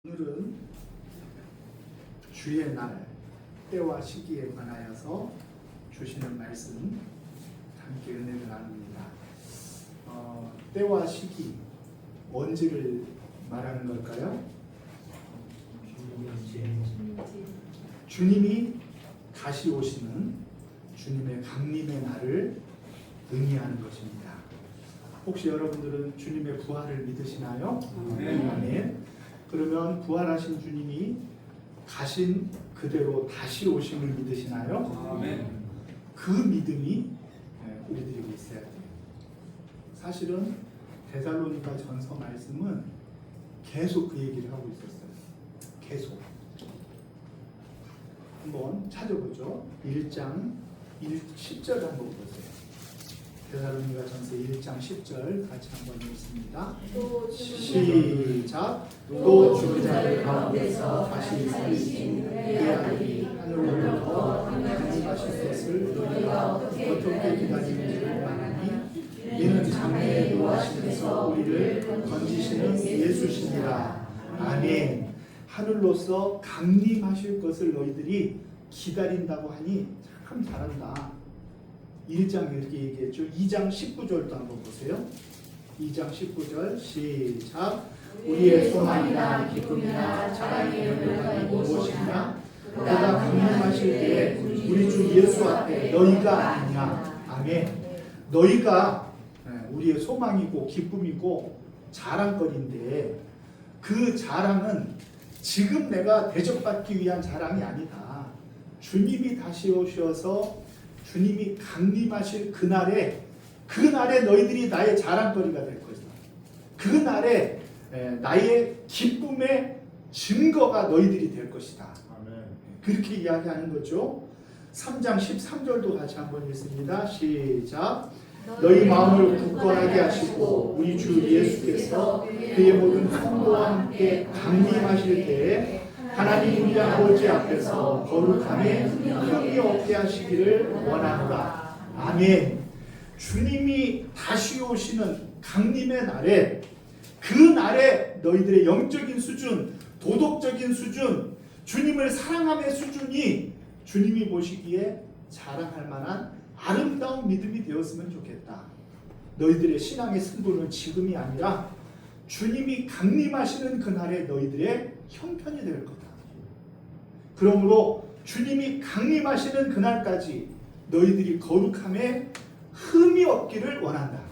오늘은 주의 날, 때와 시기에 관하여서 주시는 말씀 함께 은혜를 나눕니다. 때와 시기, 언제를 말하는 걸까요? 주님이 다시 오시는 주님의 강림의 날을 의미하는 것입니다. 혹시 여러분들은 주님의 부활을 믿으시나요? 아멘. 그러면 부활하신 주님이 가신 그대로 다시 오심을 믿으시나요? 아멘. 그 믿음이 우리들이 있어야 돼요. 사실은 데살로니가 전서 말씀은 계속 그 얘기를 하고 있었어요. 계속. 한번 찾아보죠. 1장 10절 한번 보세요. 데살로니가 전서 1장 10절 같이 한번 읽습니다. 시작. 또 죽은 자들 가운데서 다시 살리신 그의 아들이 하늘로부터 강림하실 것을 너희가 어떻게 기다리는지를 말하니 이는 장래에 노하시면서 우리를 건지시는 예수시니라. 아멘. 하늘로서 강림하실 것을 너희들이 기다린다고 하니 참 잘한다. 1장 이렇게 얘기했죠. 2장 19절도 한번 보세요. 2장 19절 시작. 우리의 소망이나 기쁨이나 자랑의 연료가 무엇이냐? 그가 강림하실 때에 우리 주 예수 앞에 너희가 아니냐. 아멘. 너희가 우리의 소망이고 기쁨이고 자랑거리인데 그 자랑은 지금 내가 대접받기 위한 자랑이 아니다. 주님이 다시 오셔서 주님이 강림하실 그날에 너희들이 나의 자랑거리가 될 것이다. 그날에 나의 기쁨의 증거가 너희들이 될 것이다. 아멘. 그렇게 이야기하는 거죠. 3장 13절도 같이 한번 읽습니다. 시작. 너희 마음을 굳건하게 하시고 우리 주 예수께서 그의 모든 성도와 함께 강림하실 때에 하나님 우리 아버지 앞에서 거룩함에 흠이 없게 하시기를 원하노라. 아멘. 주님이 다시 오시는 강림의 날에 그 날에 너희들의 영적인 수준, 도덕적인 수준, 주님을 사랑함의 수준이 주님이 보시기에 자랑할 만한 아름다운 믿음이 되었으면 좋겠다. 너희들의 신앙의 승부는 지금이 아니라 주님이 강림하시는 그날에 너희들의 형편이 될 거다. 그러므로 주님이 강림하시는 그날까지 너희들이 거룩함에 흠이 없기를 원한다.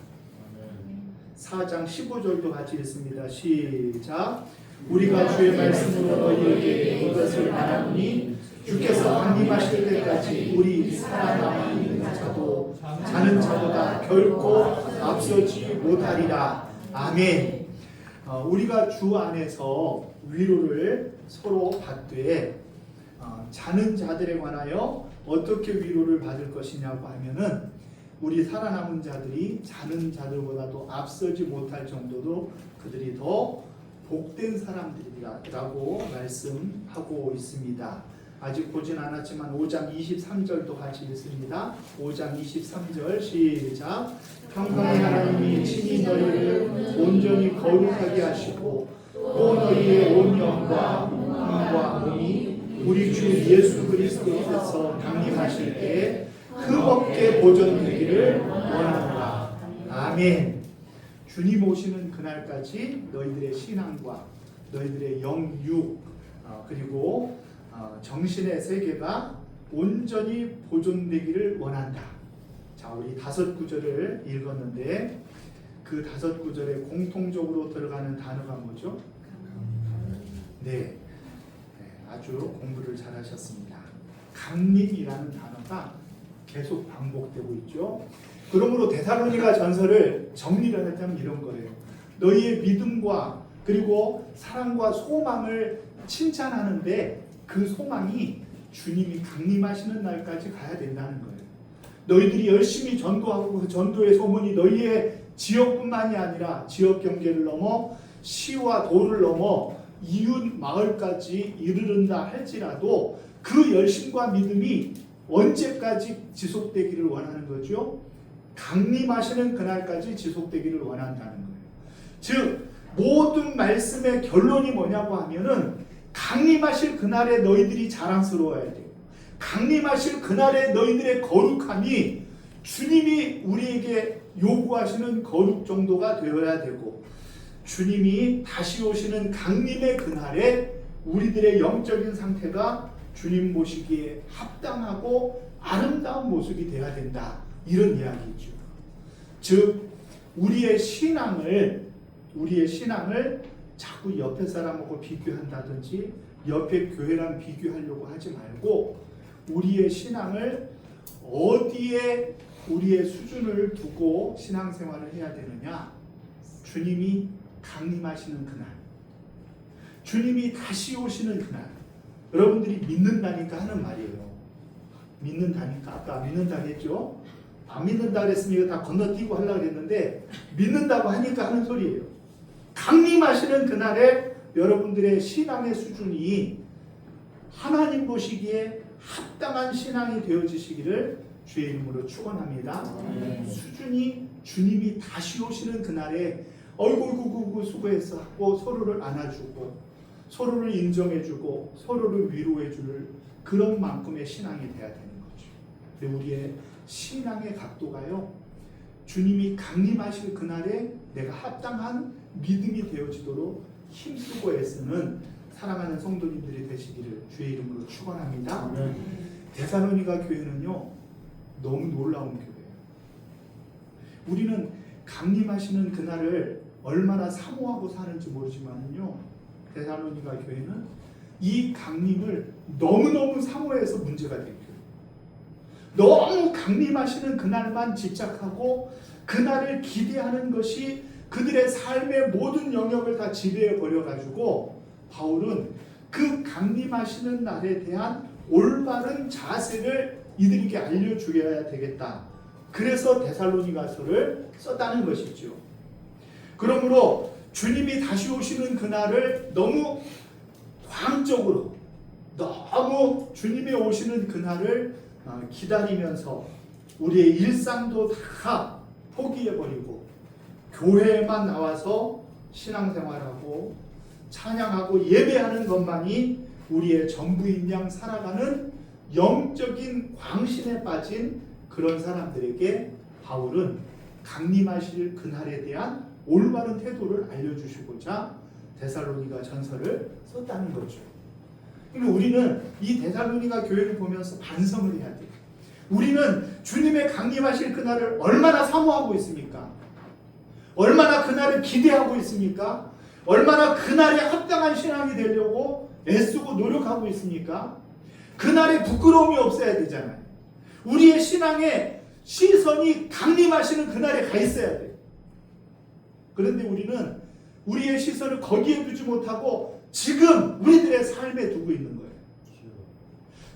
4장 15절도 같이 읽습니다. 시작. 우리가 주의 말씀으로 너희에게 이것을 말하노니 주께서 강림하실 때까지 우리 살아남아 있는 자도 자는 자보다 결코 앞서지 못하리라. 아멘. 우리가 주 안에서 위로를 서로 받되 자는 자들에 관하여 어떻게 위로를 받을 것이냐고 하면은 우리 살아남은 자들이 자는 자들보다도 앞서지 못할 정도로 그들이 더 복된 사람들이라고 말씀하고 있습니다. 아직 보진 않았지만 5장 23절도 같이 읽습니다. 5장 23절 시작. 평강의 하나님이 친히 너희를 온전히 거룩하게 하시고 또 너희의 온 영과 마음과 몸이 우리 주 예수 그리스도께서 강림하실 때에 흠없게 보존되기를 원하노라. 아멘. 주님 오시는 그날까지 너희들의 신앙과 너희들의 영육 그리고 정신의 세계가 온전히 보존되기를 원한다. 자, 우리 5구절을 읽었는데 그 5구절에 공통적으로 들어가는 단어가 뭐죠? 네, 아주 공부를 잘하셨습니다. 강림이라는 단어가 계속 반복되고 있죠. 그러므로 데살로니가 전서를 정리를 하자면 이런 거예요. 너희의 믿음과 그리고 사랑과 소망을 칭찬하는데 그 소망이 주님이 강림하시는 날까지 가야 된다는 거예요. 너희들이 열심히 전도하고 그 전도의 소문이 너희의 지역뿐만이 아니라 지역 경계를 넘어 시와 도를 넘어 이웃 마을까지 이르른다 할지라도 그 열심과 믿음이 언제까지 지속되기를 원하는 거죠? 강림하시는 그날까지 지속되기를 원한다는 거예요. 즉 모든 말씀의 결론이 뭐냐고 하면은 강림하실 그날에 너희들이 자랑스러워야 돼요. 강림하실 그날에 너희들의 거룩함이 주님이 우리에게 요구하시는 거룩 정도가 되어야 되고, 주님이 다시 오시는 강림의 그날에 우리들의 영적인 상태가 주님 모시기에 합당하고 아름다운 모습이 되어야 된다, 이런 이야기죠. 즉 우리의 신앙을 자꾸 옆에 사람하고 비교한다든지 옆에 교회랑 비교하려고 하지 말고, 우리의 신앙을 어디에 우리의 수준을 두고 신앙생활을 해야 되느냐? 주님이 강림하시는 그날, 주님이 다시 오시는 그날, 여러분들이 믿는다니까 하는 말이에요. 믿는다니까, 아까 믿는다고 했죠? 안 믿는다 그랬으면 이거 다 건너뛰고 하려고 했는데 믿는다고 하니까 하는 소리예요. 강림하시는 그날에 여러분들의 신앙의 수준이 하나님 보시기에 합당한 신앙이 되어지시기를 주의 이름으로 축원합니다. 수준이 주님이 다시 오시는 그날에 어이구 수고했어 하고 서로를 안아주고 서로를 인정해주고 서로를 위로해줄 그런 만큼의 신앙이 돼야 되는 거죠. 근데 우리의 신앙의 각도가요, 주님이 강림하실 그날에 내가 합당한 믿음이 되어지도록 힘쓰고 애쓰는 사랑하는 성도님들이 되시기를 주의 이름으로 축원합니다. 데살로니가 교회는요 너무 놀라운 교회예요. 우리는 강림하시는 그날을 얼마나 사모하고 사는지 모르지만요, 데살로니가 교회는 이 강림을 너무너무 사모해서 문제가 된 교회예요. 너무 강림하시는 그날만 집착하고 그날을 기대하는 것이 그들의 삶의 모든 영역을 다 지배해 버려가지고, 바울은 그 강림하시는 날에 대한 올바른 자세를 이들에게 알려주어야 되겠다. 그래서 데살로니가서를 썼다는 것이죠. 그러므로 주님이 다시 오시는 그날을 너무 광적으로, 너무 주님이 오시는 그날을 기다리면서 우리의 일상도 다 포기해버리고 교회에만 나와서 신앙생활하고 찬양하고 예배하는 것만이 우리의 전부인 양 살아가는 영적인 광신에 빠진 그런 사람들에게 바울은 강림하실 그날에 대한 올바른 태도를 알려주시고자 데살로니가 전서를 썼다는 거죠. 그러니까 우리는 이 데살로니가 교회를 보면서 반성을 해야 돼요. 우리는 주님의 강림하실 그날을 얼마나 사모하고 있습니까? 얼마나 그날을 기대하고 있습니까? 얼마나 그날에 합당한 신앙이 되려고 애쓰고 노력하고 있습니까? 그날에 부끄러움이 없어야 되잖아요. 우리의 신앙의 시선이 강림하시는 그날에 가 있어야 돼요. 그런데 우리는 우리의 시선을 거기에 두지 못하고 지금 우리들의 삶에 두고 있는 거예요.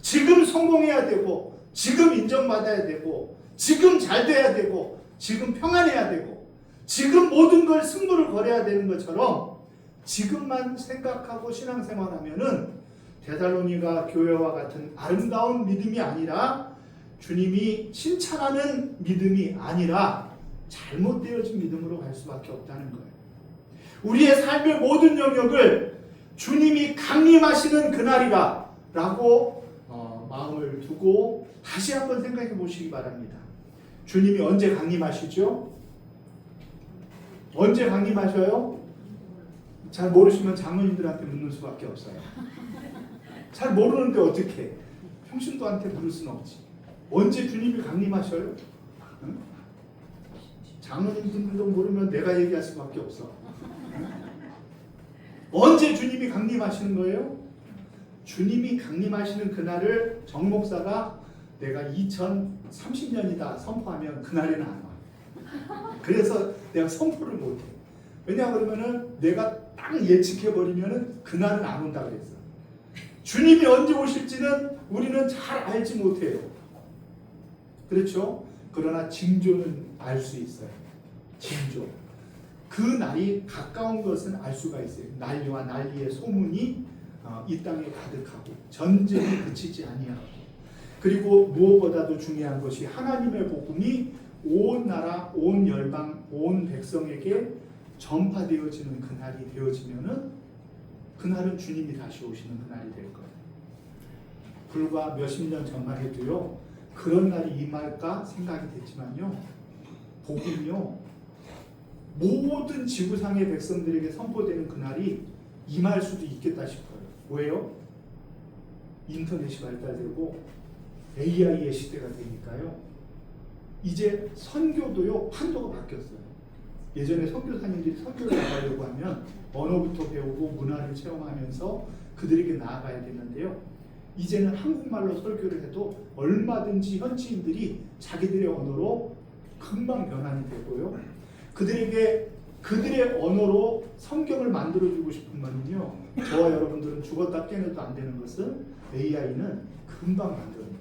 지금 성공해야 되고, 지금 인정받아야 되고, 지금 잘 돼야 되고, 지금 평안해야 되고, 지금 모든 걸 승부를 걸어야 되는 것처럼 지금만 생각하고 신앙생활하면은 데살로니가 교회와 같은 아름다운 믿음이 아니라, 주님이 칭찬하는 믿음이 아니라 잘못되어진 믿음으로 갈 수밖에 없다는 거예요. 우리의 삶의 모든 영역을 주님이 강림하시는 그날이라 라고 마음을 두고 다시 한번 생각해 보시기 바랍니다. 주님이 언제 강림하시죠? 언제 강림하셔요? 잘 모르시면 장로님들한테 묻는 수밖에 없어요. 잘 모르는데 어떻게 평신도한테 물을 수는 없지. 언제 주님이 강림하셔요? 응? 장로님들도 모르면 내가 얘기할 수밖에 없어. 응? 언제 주님이 강림하시는 거예요? 주님이 강림하시는 그날을 정 목사가 내가 2030년이다 선포하면 그날에는 안 와. 그래서 내가 선포를 못해. 왜냐 그러면은 내가 딱 예측해버리면은 그날은 안 온다 그랬어. 주님이 언제 오실지는 우리는 잘 알지 못해요. 그렇죠? 그러나 징조는 알 수 있어요. 징조. 그 날이 가까운 것은 알 수가 있어요. 난리와 난리의 소문이 이 땅에 가득하고 전쟁이 그치지 아니하고, 그리고 무엇보다도 중요한 것이 하나님의 복음이 온 나라, 온 열방, 온 백성에게 전파되어지는 그날이 되어지면은 그날은 주님이 다시 오시는 그날이 될 거예요. 불과 몇십 년 전만 해도요 그런 날이 임할까 생각이 됐지만요 복음요 모든 지구상의 백성들에게 선포되는 그날이 임할 수도 있겠다 싶어요. 왜요? 인터넷이 발달되고 AI의 시대가 되니까요. 이제 선교도요 판도가 바뀌었어요. 예전에 선교사님들이 선교를 나가려고 하면 언어부터 배우고 문화를 체험하면서 그들에게 나아가야 되는데요. 이제는 한국말로 설교를 해도 얼마든지 현지인들이 자기들의 언어로 금방 변환이 되고요. 그들의 언어로 성경을 만들어주고 싶으면요. 저와 여러분들은 죽었다 깨어나도 안 되는 것은 AI는 금방 만들어내요.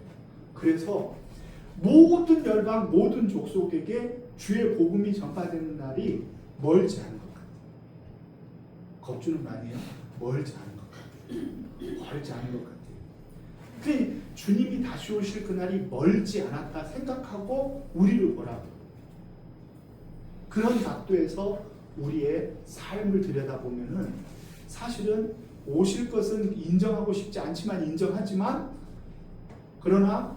그래서 모든 열방, 모든 족속에게 주의 복음이 전파되는 날이 멀지 않은 것 같아요. 겁주는 거 아니에요? 멀지 않은 것 같아요. 멀지 않은 것 같아요. 그 주님이 다시 오실 그날이 멀지 않았다 생각하고 우리를 보라고. 그런 각도에서 우리의 삶을 들여다보면은 사실은 오실 것은 인정하고 싶지 않지만 인정하지만 그러나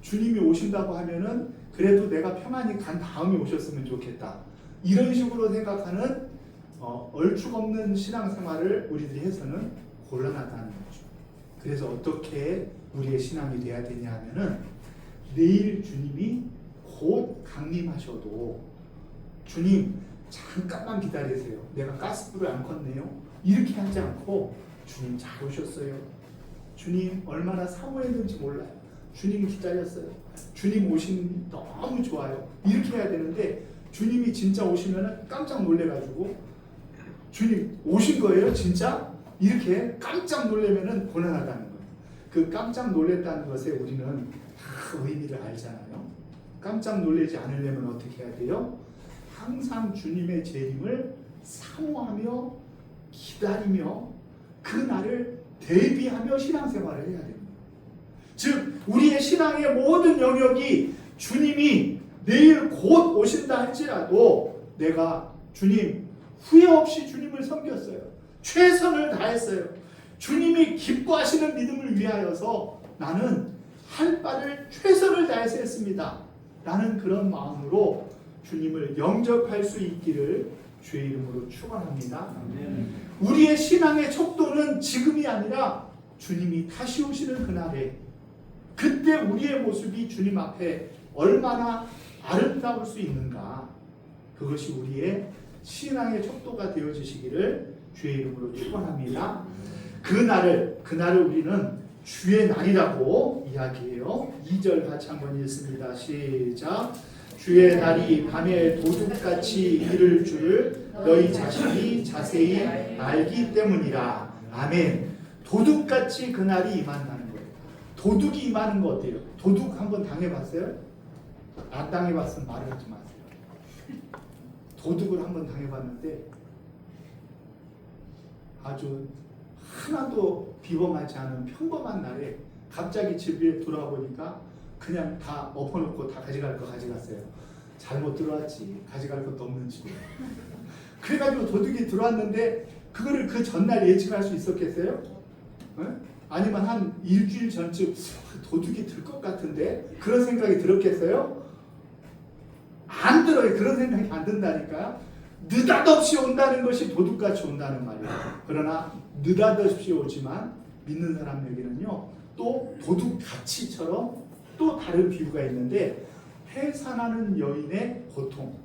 주님이 오신다고 하면은 그래도 내가 평안히 간 다음에 오셨으면 좋겠다. 이런 식으로 생각하는 얼추 없는 신앙생활을 우리들이 해서는 곤란하다는 거죠. 그래서 어떻게 우리의 신앙이 돼야 되냐 하면은 내일 주님이 곧 강림하셔도 주님 잠깐만 기다리세요. 내가 가스불을 안 껐네요. 이렇게 하지 않고 주님 잘 오셨어요. 주님 얼마나 사모했는지 몰라요. 주님 기다렸어요. 주님 오신 너무 좋아요. 이렇게 해야 되는데 주님이 진짜 오시면 깜짝 놀래가지고 주님 오신 거예요? 진짜? 이렇게 깜짝 놀래면 곤란하다는 거예요. 그 깜짝 놀랬다는 것에 우리는 다 의미를 알잖아요. 깜짝 놀라지 않으려면 어떻게 해야 돼요? 항상 주님의 재림을 사모하며 기다리며 그 날을 대비하며 신앙생활을 해야 됩니다. 즉 우리의 신앙의 모든 영역이 주님이 내일 곧 오신다 할지라도 내가 주님 후회 없이 주님을 섬겼어요. 최선을 다했어요. 주님이 기뻐하시는 믿음을 위하여서 나는 할 바를 최선을 다해서 했습니다. 라는 그런 마음으로 주님을 영접할 수 있기를 주의 이름으로 축원합니다. 우리의 신앙의 척도는 지금이 아니라 주님이 다시 오시는 그날에 그때 우리의 모습이 주님 앞에 얼마나 아름다울 수 있는가, 그것이 우리의 신앙의 척도가 되어지시기를 주의 이름으로 축원합니다. 그날을 우리는 주의 날이라고 이야기해요. 2절 같이 한번 읽습니다. 시작. 주의 날이 밤에 도둑같이 이를 줄 너희 자신이 자세히 알기 때문이라. 아멘. 도둑같이 그날이 임한다는 거예요. 도둑이 임하는 거 어때요? 도둑 한번 당해봤어요? 안 당해봤으면 말을 하지 마세요. 도둑을 한번 당해봤는데 아주 하나도 비범하지 않은 평범한 날에 갑자기 집에 돌아보니까 그냥 다 엎어놓고 다 가져갈 거 가져갔어요. 잘못 들어왔지. 가져갈 것도 없는 집에. 그래가지고 도둑이 들어왔는데 그거를 그 전날 예측할 수 있었겠어요? 아니면 한 일주일 전쯤 도둑이 들 것 같은데 그런 생각이 들었겠어요? 안 들어요. 그런 생각이 안 든다니까. 느닷없이 온다는 것이 도둑같이 온다는 말이에요. 그러나 느닷없이 오지만 믿는 사람에게는요 또 도둑같이처럼 또 다른 비유가 있는데 해산하는 여인의 고통,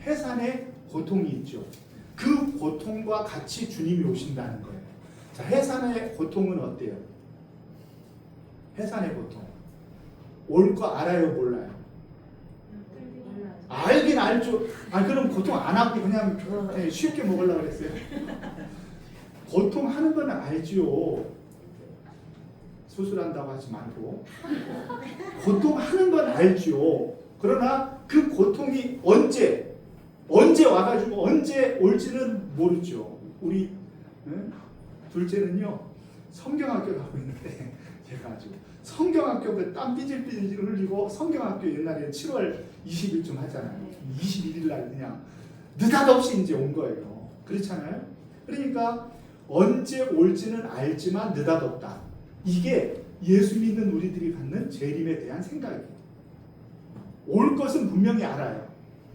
해산의 고통이 있죠. 그 고통과 같이 주님이 오신다는 거예요. 자, 해산의 고통은 어때요? 해산의 고통 올 거 알아요, 몰라요? 알긴 알죠. 그럼 고통 안 하고 그냥 쉽게 먹으려고 그랬어요. 고통하는 건 알지요. 수술한다고 하지 말고. 고통하는 건 알지요. 그러나 그 고통이 언제 와가지고 언제 올지는 모르죠. 우리 둘째는요 성경학교 가고 있는데 제가 아주 성경학교 땀 삐질삐질 흘리고 성경학교 옛날에 7월 20일쯤 하잖아요. 21일 날 그냥 느닷없이 이제 온 거예요. 그렇잖아요. 그러니까 언제 올지는 알지만 느닷없다. 이게 예수 믿는 우리들이 갖는 재림에 대한 생각이에요. 올 것은 분명히 알아요.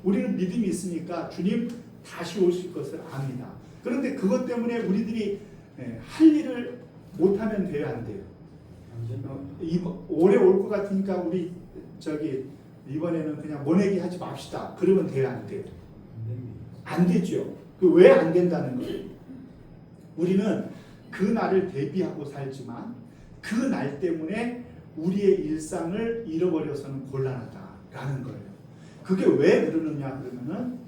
우리는 믿음이 있으니까 주님 다시 오실 것을 압니다. 그런데 그것 때문에 우리들이 할 일을 못하면 돼요, 안 돼요? 올해 올 것 같으니까 우리 이번에는 그냥 모내기 하지 맙시다. 그러면 돼요, 안 돼요? 안 되죠. 왜 안 된다는 거예요? 우리는 그 날을 대비하고 살지만 그 날 때문에 우리의 일상을 잃어버려서는 곤란하다라는 거예요. 그게 왜 그러느냐 그러면은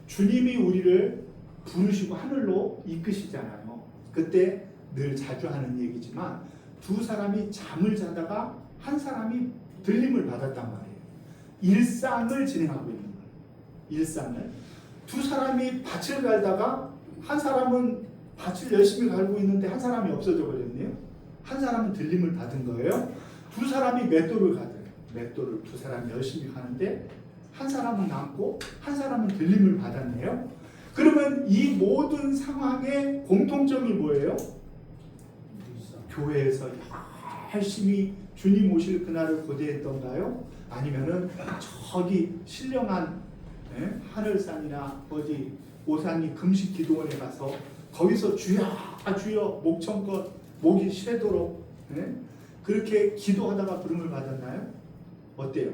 주님이 우리를 부르시고 하늘로 이끄시잖아요. 그때 늘 자주 하는 얘기지만 두 사람이 잠을 자다가 한 사람이 들림을 받았단 말이에요. 일상을 진행하고 있는 거예요. 일상을. 두 사람이 밭을 갈다가 한 사람은 밭을 열심히 갈고 있는데 한 사람이 없어져 버렸네요. 한 사람은 들림을 받은 거예요. 두 사람이 맷돌을 가져요. 맷돌을 두 사람이 열심히 가는데 한 사람은 남고 한 사람은 들림을 받았네요. 그러면 이 모든 상황의 공통점이 뭐예요? 교회에서 열심히 주님 오실 그날을 고대했던가요? 아니면은 저기 신령한 하늘산이나 어디 오산리 금식 기도원에 가서 거기서 주여 주여 목청껏 목이 쉬도록 그렇게 기도하다가 부름을 받았나요? 어때요?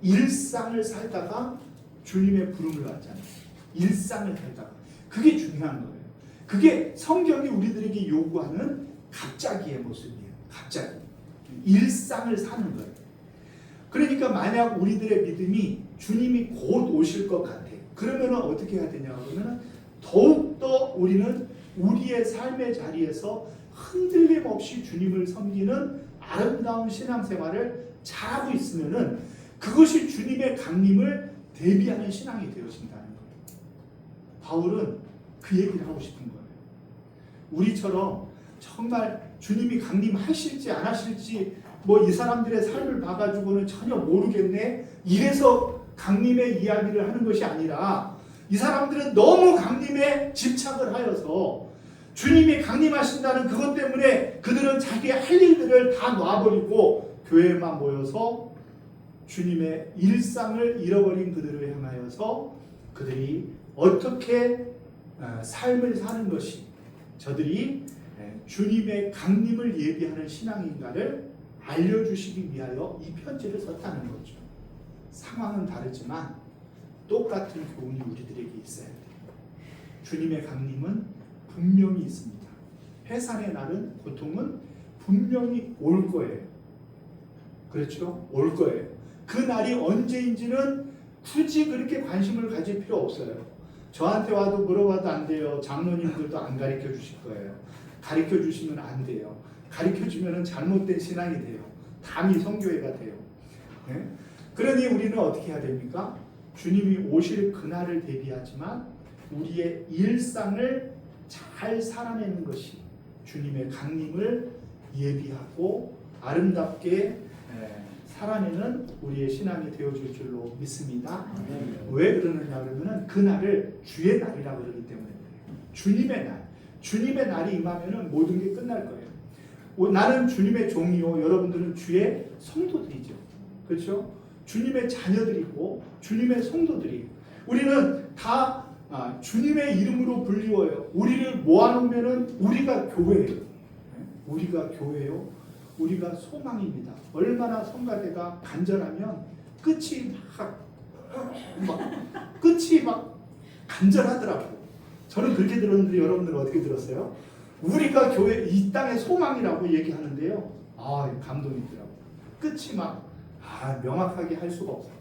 일상을 살다가 주님의 부름을 받잖아요. 일상을 살다가. 그게 중요한 거예요. 그게 성경이 우리들에게 요구하는 갑자기의 모습이에요. 갑자기. 일상을 사는 거예요. 그러니까 만약 우리들의 믿음이 주님이 곧 오실 것 같아. 그러면 어떻게 해야 되냐 그러면 더욱더 우리는 우리의 삶의 자리에서 흔들림 없이 주님을 섬기는 아름다운 신앙생활을 잘하고 있으면은 그것이 주님의 강림을 대비하는 신앙이 되어진다는 거예요. 바울은 그 얘기를 하고 싶은 거예요. 우리처럼 정말 주님이 강림하실지 안 하실지 이 사람들의 삶을 봐가지고는 전혀 모르겠네. 이래서 강림의 이야기를 하는 것이 아니라 이 사람들은 너무 강림에 집착을 하여서 주님이 강림하신다는 그것 때문에 그들은 자기의 할 일들을 다 놔버리고 교회에만 모여서 주님의 일상을 잃어버린 그들을 향하여서 그들이 어떻게 삶을 사는 것이 저들이 주님의 강림을 예비하는 신앙인가를 알려주시기 위하여 이 편지를 썼다는 거죠. 상황은 다르지만 똑같은 교훈이 우리들에게 있어야 돼요. 주님의 강림은 분명히 있습니다. 해산의 날은 고통은 분명히 올 거예요. 그렇죠? 올 거예요. 그 날이 언제인지는 굳이 그렇게 관심을 가질 필요 없어요. 저한테 와도 물어봐도 안 돼요. 장로님들도 안 가르쳐 주실 거예요. 가르쳐 주시면 안 돼요. 가르쳐 주면 잘못된 신앙이 돼요. 담이 성교회가 돼요. 네? 그러니 우리는 어떻게 해야 됩니까? 주님이 오실 그날을 대비하지만 우리의 일상을 잘 살아내는 것이 주님의 강림을 예비하고 아름답게 살아내는 우리의 신앙이 되어질 줄로 믿습니다. 왜 그러느냐 그러면 그날을 주의 날이라고 그러기 때문에 그래요. 주님의 날. 주님의 날이 임하면 모든 게 끝날 거예요. 나는 주님의 종이요. 여러분들은 주의 성도들이죠. 그렇죠? 주님의 자녀들이고 주님의 성도들이에요. 우리는 다 주님의 이름으로 불리워요. 우리를 모아놓으면 우리가 교회예요. 우리가 교회요. 우리가 소망입니다. 얼마나 성가대가 간절하면 끝이 막 간절하더라고요. 저는 그렇게 들었는데 여러분들은 어떻게 들었어요? 우리가 교회 이 땅의 소망이라고 얘기하는데요. 감동이 있더라고요. 끝이 명확하게 할 수가 없어요.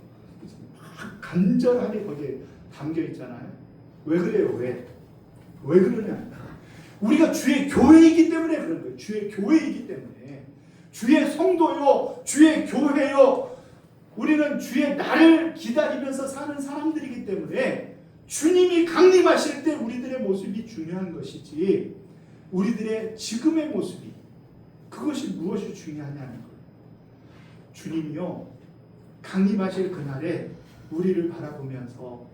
막 간절하게 거기에 담겨 있잖아요. 왜 그래요? 왜 그러냐? 우리가 주의 교회이기 때문에 그런 거예요. 주의 교회이기 때문에. 주의 성도요, 주의 교회요. 우리는 주의 날을 기다리면서 사는 사람들이기 때문에 주님이 강림하실 때 우리들의 모습이 중요한 것이지 우리들의 지금의 모습이 그것이 무엇이 중요하냐는 거예요. 주님이요 강림하실 그날에 우리를 바라보면서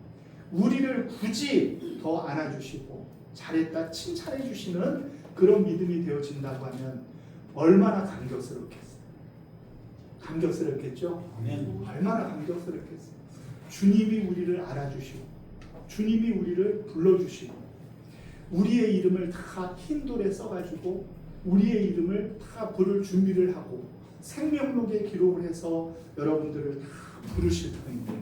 우리를 굳이 더 안아주시고 잘했다 칭찬해 주시는 그런 믿음이 되어진다고 하면 얼마나 감격스럽겠어요. 감격스럽겠죠? 얼마나 감격스럽겠어요. 주님이 우리를 알아주시고 주님이 우리를 불러주시고 우리의 이름을 다 흰돌에 써가지고 우리의 이름을 다 부를 준비를 하고 생명록에 기록을 해서 여러분들을 다 부르실 터인데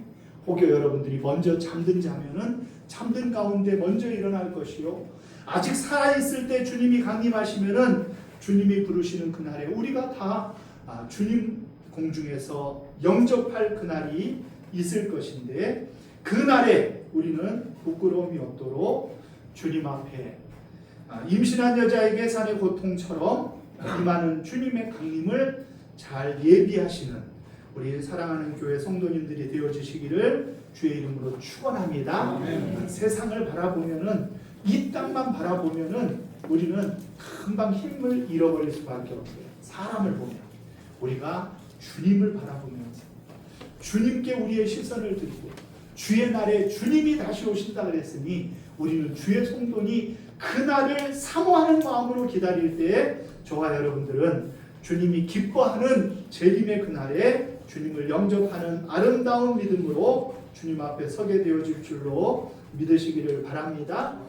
혹여 여러분들이 먼저 잠든 자면은 잠든 가운데 먼저 일어날 것이요 아직 살아있을 때 주님이 강림하시면은 주님이 부르시는 그날에 우리가 다 주님 공중에서 영접할 그날이 있을 것인데 그날에 우리는 부끄러움이 없도록 주님 앞에 임신한 여자에게 산의 고통처럼 임하는 주님의 강림을 잘 예비하시는 우리 사랑하는 교회 성도님들이 되어주시기를 주의 이름으로 축원합니다. 세상을 바라보면은 이 땅만 바라보면은 우리는 금방 힘을 잃어버릴 수밖에 없어요. 사람을 보면 우리가 주님을 바라보면서 주님께 우리의 시선을 드리고 주의 날에 주님이 다시 오신다 그랬으니 우리는 주의 성도니 그날을 사모하는 마음으로 기다릴 때에 저와 여러분들은 주님이 기뻐하는 재림의 그날에 주님을 영접하는 아름다운 믿음으로 주님 앞에 서게 되어질 줄로 믿으시기를 바랍니다.